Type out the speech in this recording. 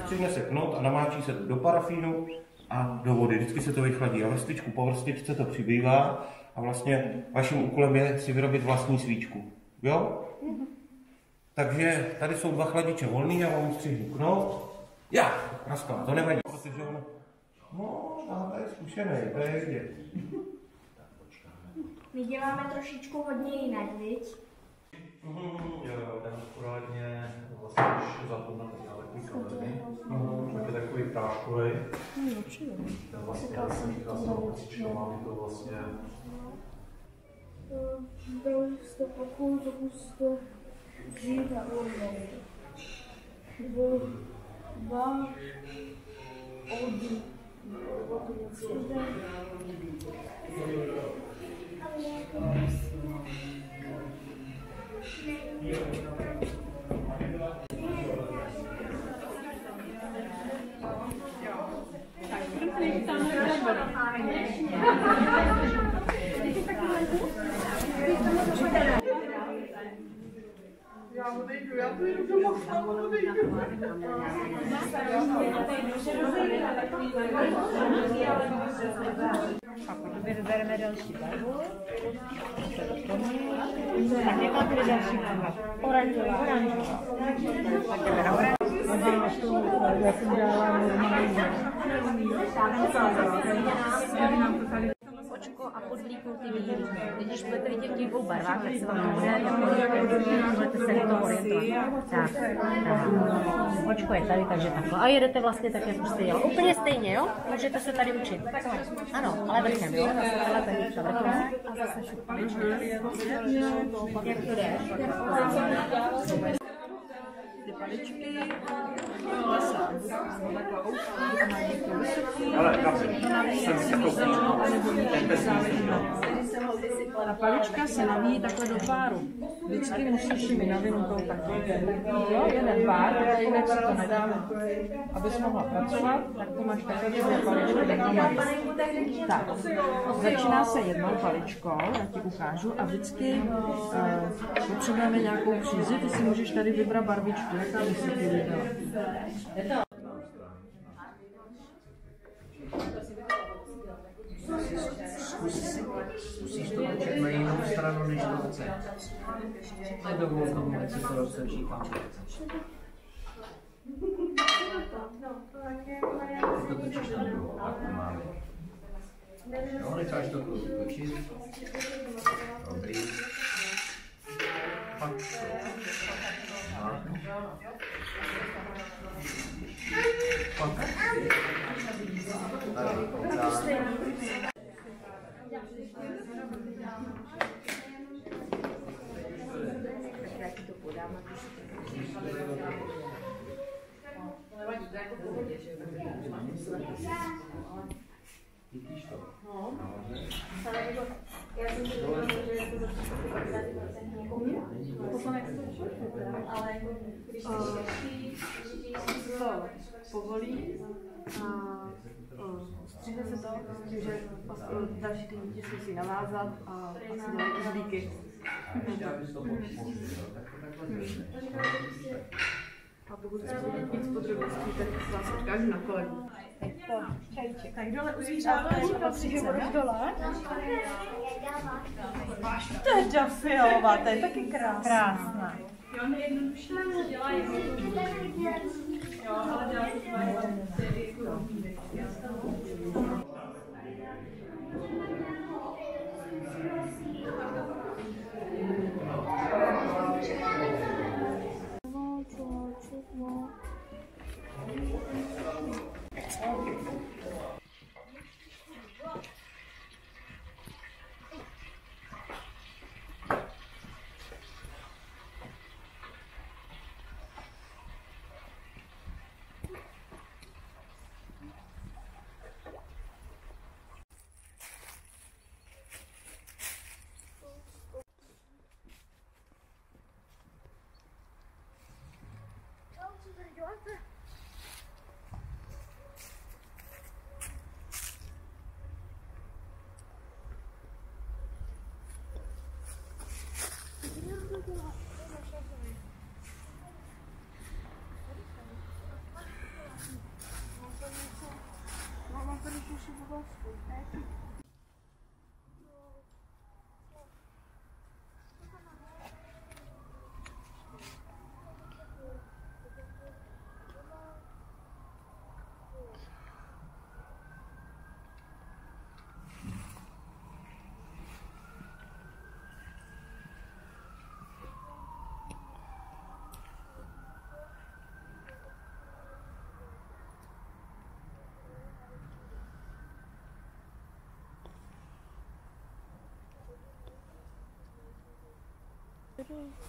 Střihne se knot a namáčí se to do parafínu a do vody. Vždycky se to vychladí a vrstičku po vrstičce to přibývá a vlastně vaším úkolem je si vyrobit vlastní svíčku. Jo? Takže tady jsou dva chladiče volný, já vám střihnu knot. Já, praskla, to nevadí, protože ono... No, táta je zkušený, to je vidět. My děláme trošičku hodně jinak, viď? Jo, tam akurátně vlastně už zapomněl takový kamery. Tak je takový práškový. Ten vlastně já jsem říkal, že mám to vlastně... Byl jste pokud žít a uložit. Byl dva ody. Já odejdu, já to jdu domů, já odejdu. A potom vybereme další barvu. Tak jaká bude další barva? Oranžová. Tak jdeme na oranž. Já jsem dělala normální. Očko a podlíknu ty víry. Když budete vidět v těch dvou barvách, tak se vám to bude budete se to orientovat. Tak. Očko je tady, takže takhle. A jedete vlastně tak, jak jste dělali. Úplně stejně, jo? Můžete se tady učit. Ano, ale vrchem, jo? Ale tady ta vrchem. A zase šup. Jak to jde? Ty paličky, ale ta palička se navíjí takhle do páru. Vždycky musíš jim navinutou takhle. Jo, jeden pár, protože jinak se to nedá. Abys mohla pracovat, tak to máš takhle dvě paličky dohromady. Tak, začíná se jednou paličkou, já ti ukážu, a vždycky potřebujeme nějakou přízi, ty si můžeš tady vybrat barvičku, jaká by se ti líbila. Zkusíš to točit na jinou stranu, než to chce. Nedovolím, ať si to rozsečí tam. Ty to točíš na druhou, tak to máme. Jo, necháš to točit. Dobrý. Pak to. Pak. Já ti to podám a ty si Vidíš to? No. Já jsem si říkala, že je to za 50% někomu. Ale když to povolí a střihne se to, že další ty lidi se musí navázat a asi dají uzlíky. A pokud chcete víc podrobností, tak vás odkážu na kolegu. tak dole u zvířátka je patří, že budeš dole. To je Jafiová, to je taky krásná. Jo, nejjednodušší se dělá jo, ale dělá Co tady děláte? Máma tady píše oblasti. Dobrý.